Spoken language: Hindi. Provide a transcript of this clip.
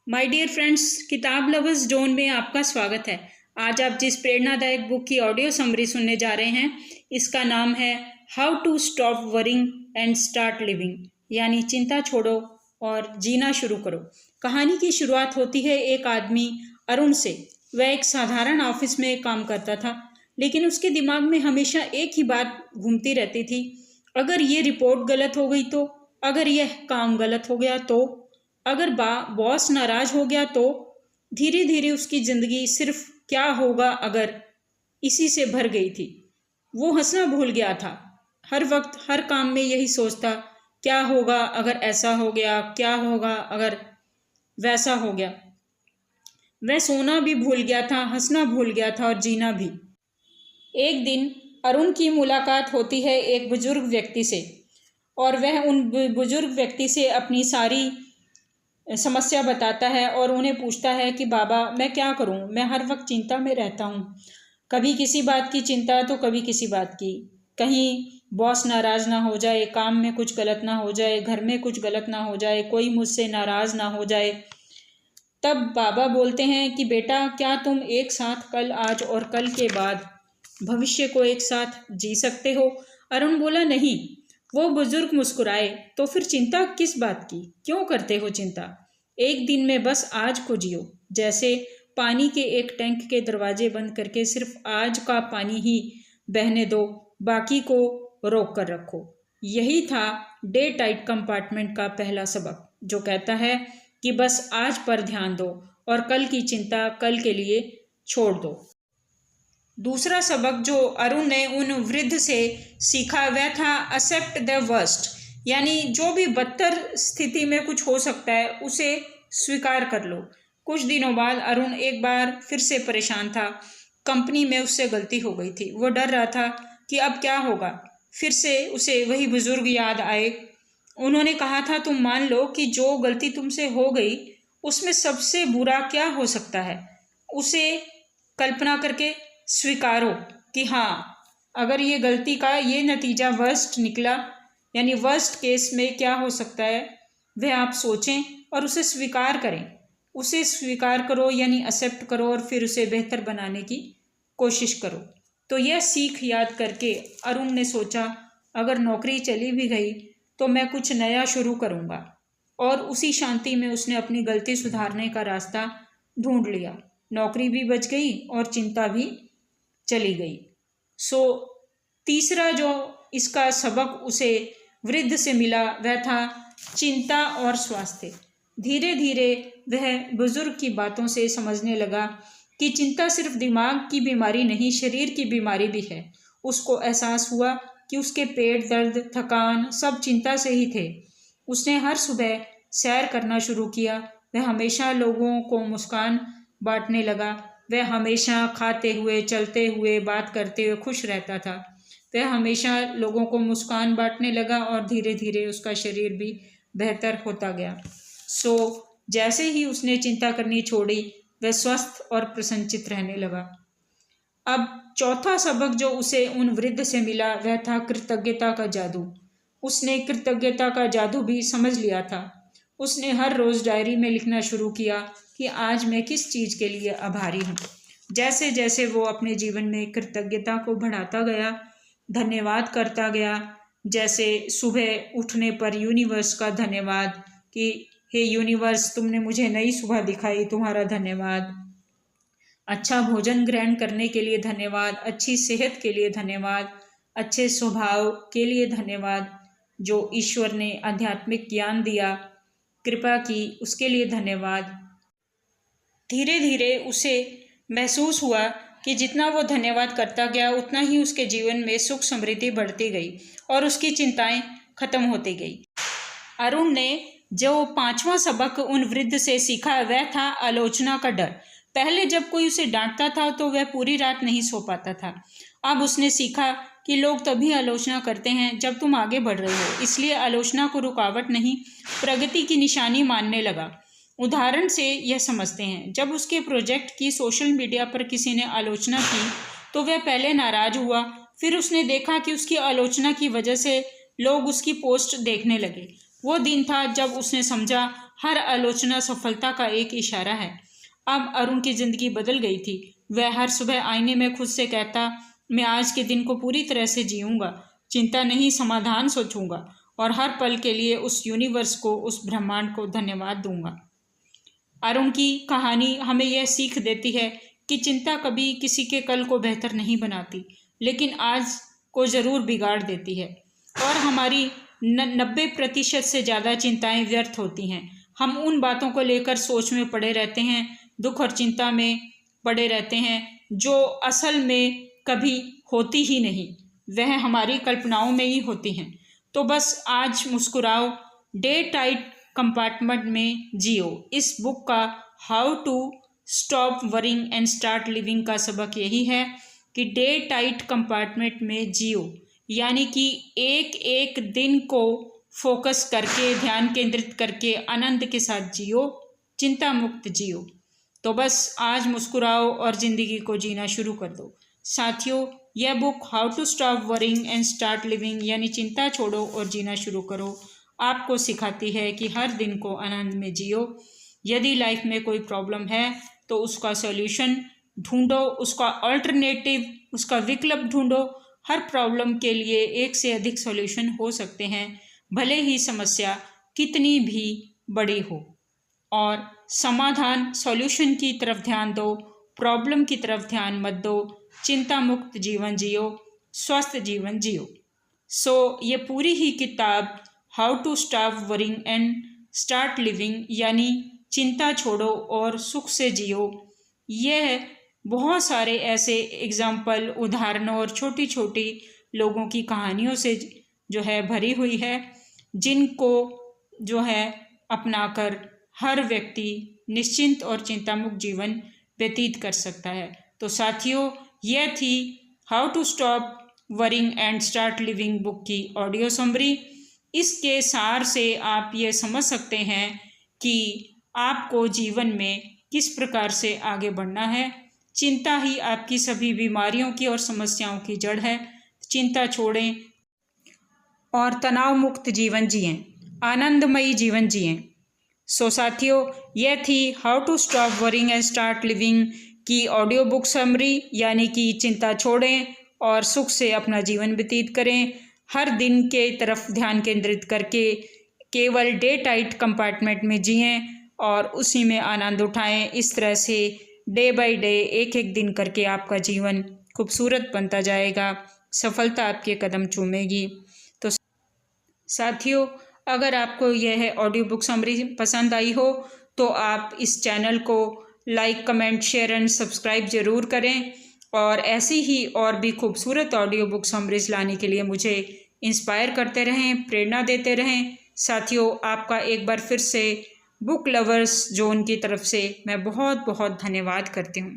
माय डियर फ्रेंड्स, किताब लवर्स जोन में आपका स्वागत है। आज आप जिस प्रेरणादायक बुक की ऑडियो समरी सुनने जा रहे हैं, इसका नाम है how to stop worrying and start living, यानी चिंता छोड़ो और जीना शुरू करो। कहानी की शुरुआत होती है एक आदमी अरुण से। वह एक साधारण ऑफिस में काम करता था, लेकिन उसके दिमाग में हमेशा एक ही बात घूमती रहती थी। अगर ये रिपोर्ट गलत हो गई तो, अगर यह काम गलत हो गया तो, अगर बॉस नाराज हो गया तो। धीरे धीरे उसकी जिंदगी सिर्फ क्या होगा अगर इसी से भर गई थी। वो हंसना भूल गया था। हर वक्त हर काम में यही सोचता, क्या होगा अगर ऐसा हो गया, क्या होगा अगर वैसा हो गया। वह सोना भी भूल गया था, हंसना भूल गया था और जीना भी। एक दिन अरुण की मुलाकात होती है एक बुजुर्ग व्यक्ति से, और वह उन बुजुर्ग व्यक्ति से अपनी सारी समस्या बताता है और उन्हें पूछता है कि बाबा, मैं क्या करूं? मैं हर वक्त चिंता में रहता हूं। कभी किसी बात की चिंता तो कभी किसी बात की। कहीं बॉस नाराज ना हो जाए, काम में कुछ गलत ना हो जाए, घर में कुछ गलत ना हो जाए, कोई मुझसे नाराज ना हो जाए। तब बाबा बोलते हैं कि बेटा, क्या तुम एक साथ कल, आज और कल के बाद भविष्य को एक साथ जी सकते हो? अरुण बोला, नहीं। वो बुजुर्ग मुस्कुराए, तो फिर चिंता किस बात की? क्यों करते हो चिंता? एक दिन में बस आज को जियो। जैसे पानी के एक टैंक के दरवाजे बंद करके सिर्फ आज का पानी ही बहने दो, बाकी को रोक कर रखो। यही था डे टाइट कंपार्टमेंट का पहला सबक, जो कहता है कि बस आज पर ध्यान दो और कल की चिंता कल के लिए छोड़ दो। दूसरा सबक जो अरुण ने उन वृद्ध से सीखा वह था एक्सेप्ट द वर्स्ट, यानी जो भी बदतर स्थिति में कुछ हो सकता है उसे स्वीकार कर लो। कुछ दिनों बाद अरुण एक बार फिर से परेशान था। कंपनी में उससे गलती हो गई थी। वो डर रहा था कि अब क्या होगा। फिर से उसे वही बुजुर्ग याद आए। उन्होंने कहा था, तुम मान लो कि जो गलती तुमसे हो गई उसमें सबसे बुरा क्या हो सकता है, उसे कल्पना करके स्वीकारो कि हाँ, अगर ये गलती का ये नतीजा वर्स्ट निकला, यानी वर्स्ट केस में क्या हो सकता है वह आप सोचें और उसे स्वीकार करें। उसे स्वीकार करो यानी एक्सेप्ट करो और फिर उसे बेहतर बनाने की कोशिश करो। तो यह सीख याद करके अरुण ने सोचा, अगर नौकरी चली भी गई तो मैं कुछ नया शुरू करूँगा। और उसी शांति में उसने अपनी गलती सुधारने का रास्ता ढूंढ लिया। नौकरी भी बच गई और चिंता भी चली गई। तीसरा जो इसका सबक उसे वृद्ध से मिला वह था चिंता और स्वास्थ्य। धीरे धीरे वह बुजुर्ग की बातों से समझने लगा कि चिंता सिर्फ दिमाग की बीमारी नहीं, शरीर की बीमारी भी है। उसको एहसास हुआ कि उसके पेट दर्द, थकान सब चिंता से ही थे। उसने हर सुबह सैर करना शुरू किया। वह हमेशा लोगों को मुस्कान बांटने लगा। वह हमेशा खाते हुए, चलते हुए, बात करते हुए खुश रहता था। वह हमेशा लोगों को मुस्कान बांटने लगा और धीरे धीरे उसका शरीर भी बेहतर होता गया। जैसे ही उसने चिंता करनी छोड़ी, वह स्वस्थ और प्रसन्नचित्त रहने लगा। अब चौथा सबक जो उसे उन वृद्ध से मिला वह था कृतज्ञता का जादू। उसने कृतज्ञता का जादू भी समझ लिया था। उसने हर रोज डायरी में लिखना शुरू किया कि आज मैं किस चीज़ के लिए आभारी हूँ। जैसे जैसे वो अपने जीवन में कृतज्ञता को बढ़ाता गया, धन्यवाद करता गया, जैसे सुबह उठने पर यूनिवर्स का धन्यवाद कि हे यूनिवर्स, तुमने मुझे नई सुबह दिखाई, तुम्हारा धन्यवाद। अच्छा भोजन ग्रहण करने के लिए धन्यवाद, अच्छी सेहत के लिए धन्यवाद, अच्छे स्वभाव के लिए धन्यवाद, जो ईश्वर ने आध्यात्मिक ज्ञान दिया, कृपा की, उसके लिए धन्यवाद। धीरे धीरे उसे महसूस हुआ कि जितना वो धन्यवाद करता गया उतना ही उसके जीवन में सुख समृद्धि बढ़ती गई और उसकी चिंताएं खत्म होती गई। अरुण ने जो पांचवा सबक उन वृद्ध से सीखा वह था आलोचना का डर। पहले जब कोई उसे डांटता था तो वह पूरी रात नहीं सो पाता था। अब उसने सीखा कि लोग तभी आलोचना करते हैं जब तुम आगे बढ़ रहे हो, इसलिए आलोचना को रुकावट नहीं, प्रगति की निशानी मानने लगा। उदाहरण से यह समझते हैं, जब उसके प्रोजेक्ट की सोशल मीडिया पर किसी ने आलोचना की तो वह पहले नाराज हुआ, फिर उसने देखा कि उसकी आलोचना की वजह से लोग उसकी पोस्ट देखने लगे। वो दिन था जब उसने समझा हर आलोचना सफलता का एक इशारा है। अब अरुण की जिंदगी बदल गई थी। वह हर सुबह आईने में खुद से कहता, मैं आज के दिन को पूरी तरह से जीऊँगा, चिंता नहीं समाधान सोचूंगा और हर पल के लिए उस यूनिवर्स को, उस ब्रह्मांड को धन्यवाद दूंगा। अरुण की कहानी हमें यह सीख देती है कि चिंता कभी किसी के कल को बेहतर नहीं बनाती, लेकिन आज को ज़रूर बिगाड़ देती है और हमारी 90% से ज़्यादा चिंताएं व्यर्थ होती हैं। हम उन बातों को लेकर सोच में पड़े रहते हैं, दुख और चिंता में पड़े रहते हैं जो असल में कभी होती ही नहीं, वह हमारी कल्पनाओं में ही होती हैं। तो बस आज मुस्कुराओ, डे टाइट कंपार्टमेंट में जियो। इस बुक का how to stop worrying and start living का सबक यही है कि डे टाइट कंपार्टमेंट में जियो, यानी कि एक एक दिन को फोकस करके, ध्यान केंद्रित करके आनंद के साथ जियो, चिंता मुक्त जियो। तो बस आज मुस्कुराओ और ज़िंदगी को जीना शुरू कर दो। साथियों, यह book how to stop worrying and start living यानी चिंता छोड़ो और जीना शुरू करो आपको सिखाती है कि हर दिन को आनंद में जियो। यदि लाइफ में कोई प्रॉब्लम है तो उसका सॉल्यूशन ढूंढो, उसका अल्टरनेटिव, उसका विकल्प ढूंढो। हर प्रॉब्लम के लिए एक से अधिक सॉल्यूशन हो सकते हैं, भले ही समस्या कितनी भी बड़ी हो। और समाधान, सॉल्यूशन की तरफ ध्यान दो, प्रॉब्लम की तरफ ध्यान मत दो। चिंता मुक्त जीवन जियो, स्वस्थ जीवन जियो। ये पूरी ही किताब how to stop worrying and start living यानी चिंता छोड़ो और सुख से जियो, यह बहुत सारे ऐसे एग्जाम्पल, उदाहरणों और छोटी छोटी लोगों की कहानियों से जो है भरी हुई है, जिनको जो है अपनाकर हर व्यक्ति निश्चिंत और चिंतामुक्त जीवन व्यतीत कर सकता है। तो साथियों, यह थी how to stop worrying and start living book की ऑडियो समरी। इसके सार से आप ये समझ सकते हैं कि आपको जीवन में किस प्रकार से आगे बढ़ना है। चिंता ही आपकी सभी बीमारियों की और समस्याओं की जड़ है। चिंता छोड़ें और तनाव मुक्त जीवन जिएं, आनंदमयी जीवन जिएं। साथियों, यह थी how to stop worrying and start living की ऑडियो बुक समरी, यानी कि चिंता छोड़ें और सुख से अपना जीवन व्यतीत करें। हर दिन के तरफ ध्यान केंद्रित करके केवल डे टाइट कंपार्टमेंट में जिएं और उसी में आनंद उठाएं। इस तरह से डे बाय डे, एक एक दिन करके आपका जीवन खूबसूरत बनता जाएगा, सफलता आपके कदम चूमेगी। तो साथियों, अगर आपको यह ऑडियो बुक समरी पसंद आई हो तो आप इस चैनल को like, comment, share and subscribe ज़रूर करें और ऐसी ही और भी खूबसूरत ऑडियो बुक समरीज लाने के लिए मुझे इंस्पायर करते रहें, प्रेरणा देते रहें। साथियों, आपका एक बार फिर से बुक लवर्स जोन की तरफ से मैं बहुत बहुत धन्यवाद करती हूँ।